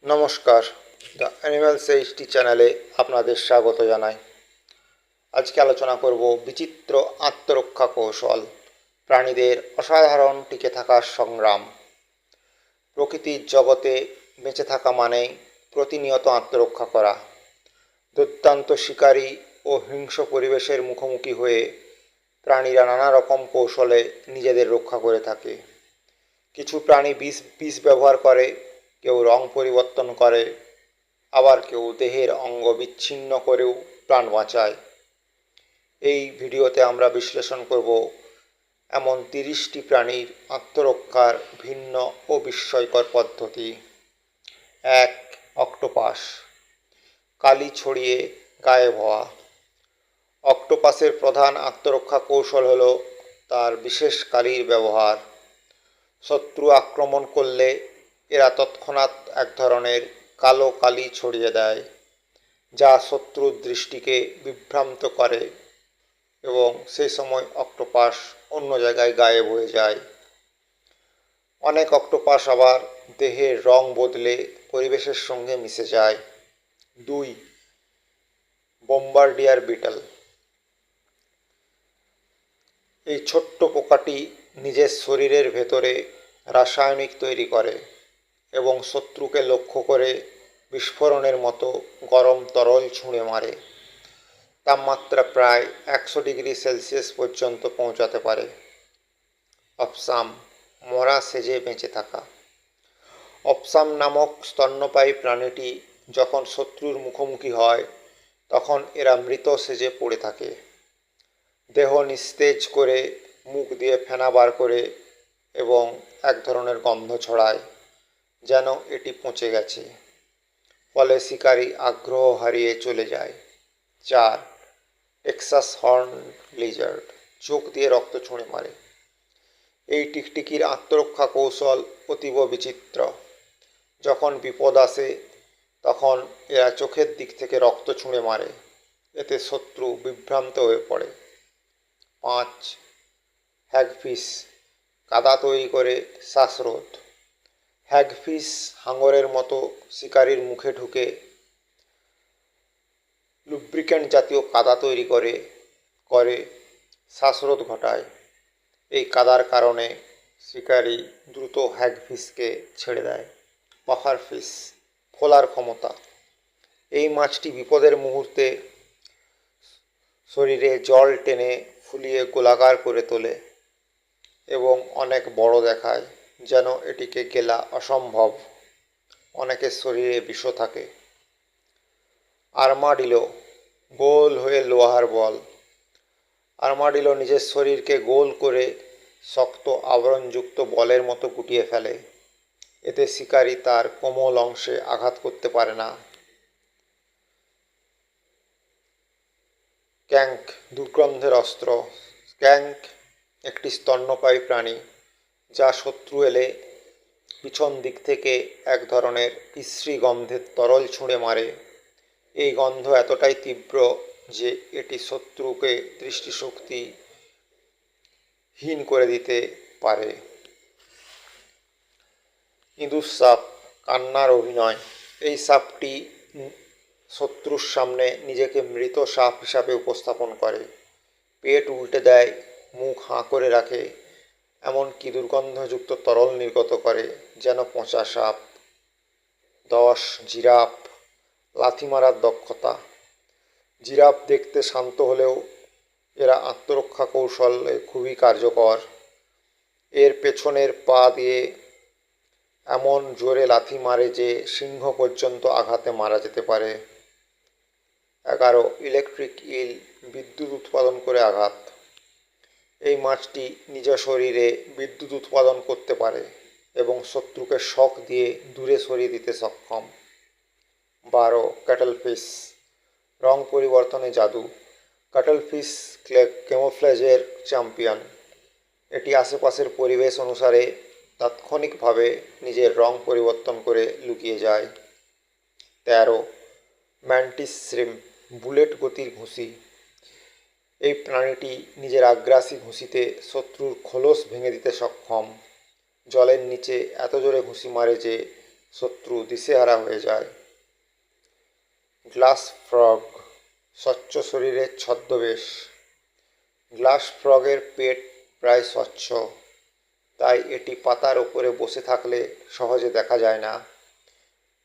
নমস্কার, the animals HD চ্যানেলে আপনাদের স্বাগত জানাই। আজকে আলোচনা করব বিচিত্র আত্মরক্ষা কৌশল, প্রাণীদের অসাধারণ টিকে থাকার সংগ্রাম। প্রকৃতির জগতে বেঁচে থাকা মানেই প্রতিনিয়ত আত্মরক্ষা করা। দুর্দান্ত শিকারী ও হিংস্র পরিবেশের মুখোমুখি হয়ে প্রাণীরা নানা রকম কৌশলে নিজেদের রক্ষা করে থাকে। কিছু প্রাণী বিষ ব্যবহার করে, কেউ রং পরিবর্তন করে, আবার কেউ দেহের অঙ্গ বিচ্ছিন্ন করেও প্রাণ বাঁচায়। এই ভিডিওতে আমরা বিশ্লেষণ করব এমন 30টি প্রাণীর আত্মরক্ষার ভিন্ন ও বিস্ময়কর পদ্ধতি। 1. অক্টোপাস। কালি ছড়িয়ে গায়েব হওয়া। অক্টোপাসের প্রধান আত্মরক্ষা কৌশল হল তার বিশেষ কালির ব্যবহার। শত্রু আক্রমণ করলে এরা তৎক্ষণাৎ এক ধরনের কালো কালি ছড়িয়ে দেয়, যা শত্রুর দৃষ্টিকে বিভ্রান্ত করে এবং সেই সময় অক্টোপাস অন্য জায়গায় গায়েব হয়ে যায়। অনেক অক্টোপাস আবার দেহের রং বদলে পরিবেশের সঙ্গে মিশে যায়। 2. Bombardier beetle. এই ছোট্ট পোকাটি নিজের শরীরের ভেতরে রাসায়নিক তৈরি করে এবং শত্রুকে লক্ষ্য করে বিস্ফোরণের মতো গরম তরল ছুঁড়ে মারে। তাপমাত্রা প্রায় 100°C পর্যন্ত পৌঁছাতে পারে। অপসাম, মরা সেজে বেঁচে থাকা। অপসাম নামক স্তন্যপায়ী প্রাণীটি যখন শত্রুর মুখোমুখি হয় তখন এরা মৃত সেজে পড়ে থাকে। দেহ নিস্তেজ করে, মুখ দিয়ে ফেনা বার করে এবং এক ধরনের গন্ধ ছড়ায়, যেন এটি পচে গেছে। ফলে শিকারী আগ্রহ হারিয়ে চলে যায়। 4. Texas horn Lizaad. চোখ দিয়ে রক্ত ছুঁড়ে মারে। এই টিকটিকির আত্মরক্ষা কৌশল অতীব বিচিত্র। যখন বিপদ আসে তখন এরা চোখের দিক থেকে রক্ত ছুঁড়ে মারে, এতে শত্রু বিভ্রান্ত হয়ে পড়ে। 5. হ্যাগফিশ। কাদা তৈরি করে শ্বাসরোধ। হ্যাগফিশ হাঙরের মতো শিকারীর মুখে ঢুকে লুব্রিক্যান্ট জাতীয় কাদা তৈরি করে শ্বাসরোধ ঘটায়। এই কাদার কারণে শিকারী দ্রুত হ্যাগফিশকে ছেড়ে দেয়। পাফারফিশ, ফোলার ক্ষমতা। এই মাছটি বিপদের মুহূর্তে শরীরে জল টেনে ফুলিয়ে গোলাকার করে তোলে এবং অনেক বড় দেখায়, যেন এটিকে গেলা অসম্ভব। অনেকের শরীরে বিষ থাকে। আর্মাডিলো, গোল হয়ে লোহার বল। আর্মাডিলো নিজের শরীরকে গোল করে শক্ত আবরণযুক্ত বলের মতো গুটিয়ে ফেলে, এতে শিকারী তার কোমল অংশে আঘাত করতে পারে না। স্ক্যাঙ্ক, দুর্গন্ধের অস্ত্র। স্ক্যাঙ্ক একটি স্তন্যপায়ী প্রাণী যা শত্রু এলে পিছন দিক থেকে এক ধরনের বিশ্রী গন্ধের তরল ছুঁড়ে মারে। এই গন্ধ এতটাই তীব্র যে এটি শত্রুকে দৃষ্টিশক্তিহীন করে দিতে পারে। ইঁদুর সাপ, কান্নার অভিনয়। এই সাপটি শত্রুর সামনে নিজেকে মৃত সাপ হিসাবে উপস্থাপন করে, পেট উল্টে দেয়, মুখ হাঁ করে রাখে, এমনকি দুর্গন্ধযুক্ত তরল নির্গত করে যেন পচা সাপ। 10. জিরাফ, লাথি মারার দক্ষতা। জিরাফ দেখতে শান্ত হলেও এরা আত্মরক্ষা কৌশলে খুবই কার্যকর। এর পেছনের পা দিয়ে এমন জোরে লাথি মারে যে সিংহ পর্যন্ত আঘাতে মারা যেতে পারে। 11. ইলেকট্রিক ইল, বিদ্যুৎ উৎপাদন করে আঘাত। এই মাছটি নিজ শরীরে বিদ্যুৎ উৎপাদন করতে পারে এবং শত্রুকে শক দিয়ে দূরে সরিয়ে দিতে সক্ষম। 12. ক্যাটলফিশ, রং পরিবর্তনে জাদু। ক্যাটলফিশ ক্যামোফ্লেজের চ্যাম্পিয়ন। এটি আশেপাশের পরিবেশ অনুসারে তাৎক্ষণিকভাবে নিজের রং পরিবর্তন করে লুকিয়ে যায়। 13. ম্যান্টিস শ্রিম্প, বুলেট গতির ঘুষি। এই প্রাণীটি নিজের আগ্রাসী ঘুষিতে শত্রুর খোলস ভেঙে দিতে সক্ষম। জলের নিচে এত জোরে ঘুষি মারে যে শত্রু দিশেহারা হয়ে যায়। গ্লাস ফ্রগ, স্বচ্ছ শরীরের ছদ্মবেশ। গ্লাস ফ্রগের পেট প্রায় স্বচ্ছ, তাই এটি পাতার উপরে বসে থাকলে সহজে দেখা যায় না।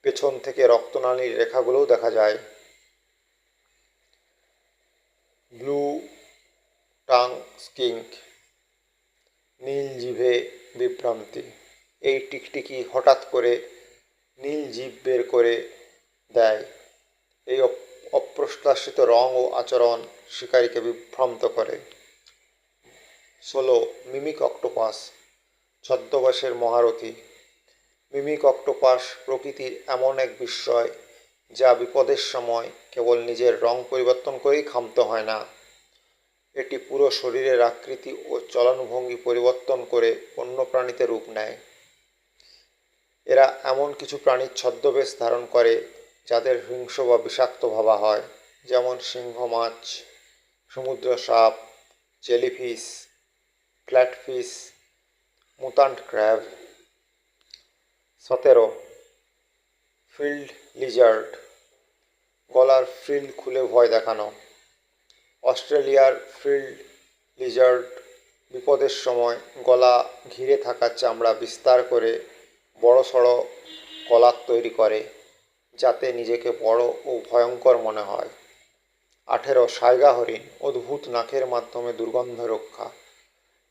পেছন থেকে রক্তনালীর রেখাগুলোও দেখা যায়। ব্লু টাং স্কিঙ্ক, নীল জিভে বিভ্রান্তি। এই টিকটিকি হঠাৎ করে নীল জিভ বের করে দেয়। এই অপ্রত্যাশিত রং ও আচরণ শিকারীকে বিভ্রান্ত করে। 16. মিমিক অক্টোপাস, ছদ্মবেশের মহারথী। মিমিক অক্টোপাস প্রকৃতির এমন এক বিস্ময় যা বিপদের সময় কেবল নিজের রং পরিবর্তন করেই ক্ষান্ত হয় না, এটি পুরো শরীরের আকৃতি ও চলনভঙ্গি পরিবর্তন করে অন্য প্রাণীতে রূপ নেয়। এরা এমন কিছু প্রাণীর ছদ্মবেশ ধারণ করে যাদের হিংস্র বা বিষাক্ত ভাবা হয়, যেমন সিংহ মাছ, সমুদ্র সাপ, jellyfish, flatfish, mutant crab. 17. Field lizard, গলার ফ্রিল খুলে ভয় দেখানো। অস্ট্রেলিয়ার ফিল্ড লিজার্ড বিপদের সময় গলা ঘিরে থাকা চামড়া বিস্তার করে বড়সড় কলার তৈরি করে, যাতে নিজেকে বড় ও ভয়ঙ্কর মনে হয়। 18. সাইগা হরিণ, অদ্ভুত নাকের মাধ্যমে দুর্গন্ধ রক্ষা।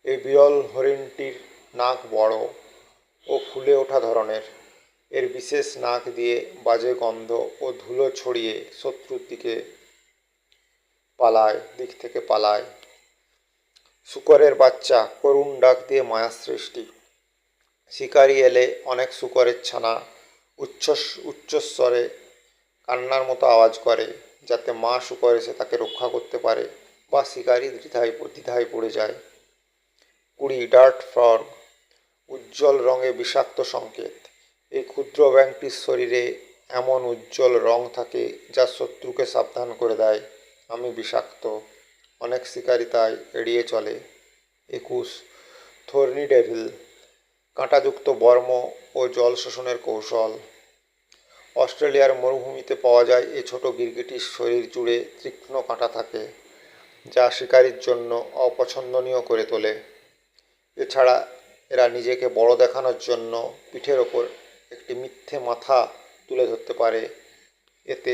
এই বিরল হরিণটির নাক বড় ও ফুলে ওঠা ধরনের। এর বিশেষ নাক দিয়ে বাজে গন্ধ ও ধুলো ছড়িয়ে শত্রুর দিক থেকে পালায়। শূকরের বাচ্চা, করুণ ডাক দিয়ে মায়া সৃষ্টি। শিকারি এলে অনেক শূকরের ছানা উচ্চস্বরে কান্নার মতো আওয়াজ করে, যাতে মা শূকর এসে তাকে রক্ষা করতে পারে বা শিকারি দ্বিধায় পড়ে যায়। 20. ডার্ট ফ্রগ, উজ্জ্বল রঙে বিষাক্ত সংকেত। এই ক্ষুদ্র ব্যাঙটির শরীরে এমন উজ্জ্বল রং থাকে যা শত্রুকে সাবধান করে দেয়, আমি বিষাক্ত। অনেক শিকারি তাই এড়িয়ে চলে। 21. থর্নি ডেভিল, কাঁটাযুক্ত বর্ম ও জল শোষণের কৌশল। অস্ট্রেলিয়ার মরুভূমিতে পাওয়া যায় এই ছোট গিরগিটির শরীর জুড়ে তীক্ষ্ণ কাঁটা থাকে, যা শিকারির জন্য অপছন্দনীয় করে তোলে। এছাড়া এরা নিজেকে বড় দেখানোর জন্য পিঠের ওপর একটি মিথ্যে মাথা তুলে ধরতে পারে, এতে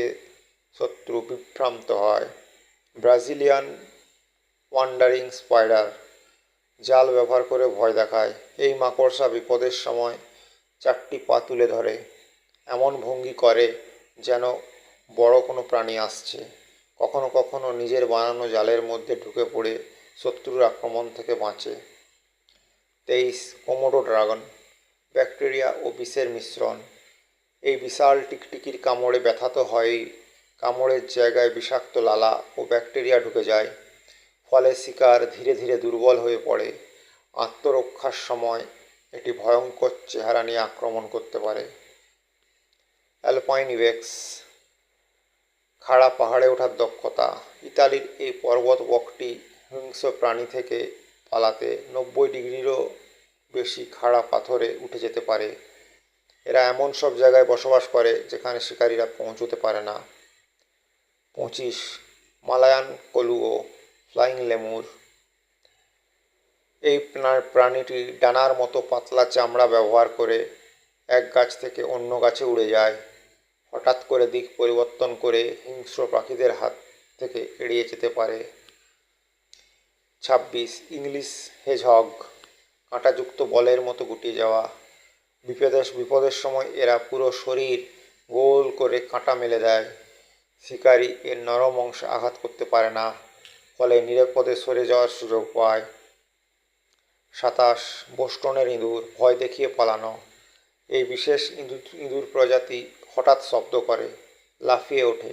শত্রু বিভ্রান্ত হয়। ব্রাজিলিয়ান ওয়ান্ডারিং স্পাইডার, জাল ব্যবহার করে ভয় দেখায়। এই মাকড়সা বিপদের সময় 4টি পা তুলে ধরে, এমন ভঙ্গি করে যেন বড় কোনো প্রাণী আসছে। কখনো কখনো নিজের বানানো জালের মধ্যে ঢুকে পড়ে শত্রুর আক্রমণ থেকে বাঁচে। 23. কোমোডো ড্রাগন, ব্যাকটেরিয়া ও বিষের মিশ্রণ। এই বিশাল টিকটিকির কামড়ে ব্যথা তো হয়ই, কামড়ের জায়গায় বিষাক্ত লালা ও ব্যাকটেরিয়া ঢুকে যায়, ফলে শিকার ধীরে ধীরে দুর্বল হয়ে পড়ে। আত্মরক্ষার সময় এটি ভয়ঙ্কর চেহারা নিয়ে আক্রমণ করতে পারে। অ্যালপাইন ইবেক্স, খাড়া পাহাড়ে ওঠার দক্ষতা। ইতালির এই পর্বত বকটি হিংস্র প্রাণী থেকে পালাতে 90 ডিগ্রিরও বেশি খাড়া পাথরে উঠে যেতে পারে। এরা এমন সব জায়গায় বসবাস করে যেখানে শিকারীরা পৌঁছতে পারে না। 25. Malayan colugo, flying lemur. এই প্রাণীটি ডানার মতো পাতলা চামড়া ব্যবহার করে এক গাছ থেকে অন্য গাছে উড়ে যায়। হঠাৎ করে দিক পরিবর্তন করে হিংস্র পাখিদের হাত থেকে এড়িয়ে যেতে পারে। 26. ইংলিশ হেজহগ, কাঁটাযুক্ত বলের মতো গুটিয়ে যাওয়া। বিপদের সময় এরা পুরো শরীর গোল করে কাঁটা মেলে দেয়। শিকারি এর নরম অংশে আঘাত করতে পারে না, ফলে নিরাপদে সরে যাওয়ার সুযোগ পায়। 27. বোস্টনের ইঁদুর, ভয় দেখিয়ে পালানো। এই বিশেষ ইঁদুর প্রজাতি হঠাৎ শব্দ করে, লাফিয়ে ওঠে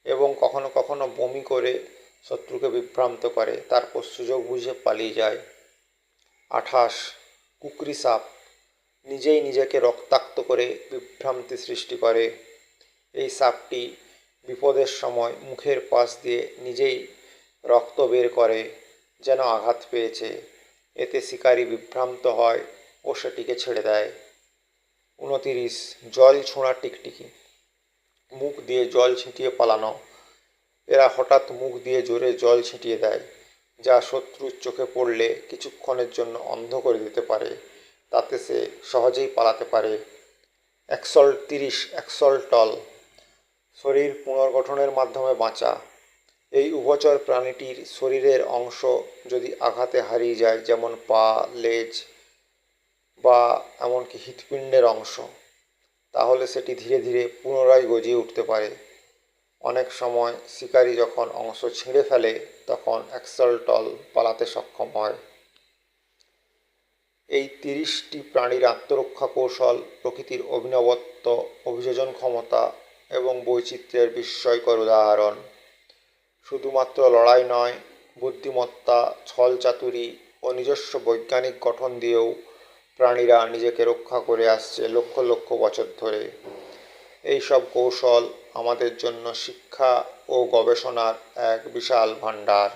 এবং কখনো কখনো বমি করে শত্রুকে বিভ্রান্ত করে, তারপর সুযোগ বুঝে পালিয়ে যায়। 28. কুকরি সাপ, নিজেই নিজেকে রক্তাক্ত করে বিভ্রান্তি সৃষ্টি করে। এই সাপটি বিপদের সময় মুখের পাশ দিয়ে নিজেই রক্ত বের করে, যেন আঘাত পেয়েছে। এতে শিকারী বিভ্রান্ত হয় ও সেটিকে ছেড়ে দেয়। 29, জল ছোঁড়া টিকটিকি। মুখ দিয়ে জল ছিটিয়ে পালানো। এরা হঠাৎ মুখ দিয়ে জোরে জল ছিটিয়ে দেয়, যা শত্রুর চোখে পড়লে কিছুক্ষণের জন্য অন্ধ করে দিতে পারে। তাতে সে সহজেই পালাতে পারে। 30, অ্যাক্সলটল। শরীর পুনর্গঠনের মাধ্যমে বাঁচা। এই উভচর প্রাণীটির শরীরের অংশ যদি আঘাতে হারিয়ে যায়, যেমন পা, লেজ বা এমনকি হৃৎপিণ্ডের অংশ, তাহলে সেটি ধীরে ধীরে পুনরায় গজিয়ে উঠতে পারে। অনেক সময় শিকারী যখন অংশ ছিঁড়ে ফেলে তখন অ্যাক্সলটল পালাতে সক্ষম হয়। এই 30টি প্রাণীর আত্মরক্ষা কৌশল প্রকৃতির অভিনবত্ব, অভিযোজন ক্ষমতা এবং বৈচিত্র্যের বিস্ময়কর উদাহরণ। শুধুমাত্র লড়াই নয়, বুদ্ধিমত্তা, ছলচাতুরি ও নিজস্ব বৈজ্ঞানিক গঠন দিয়েও প্রাণীরা নিজেকে রক্ষা করে আসছে লক্ষ লক্ষ বছর ধরে। এই সব কৌশল আমাদের জন্য শিক্ষা ও গবেষণার এক বিশাল ভাণ্ডার।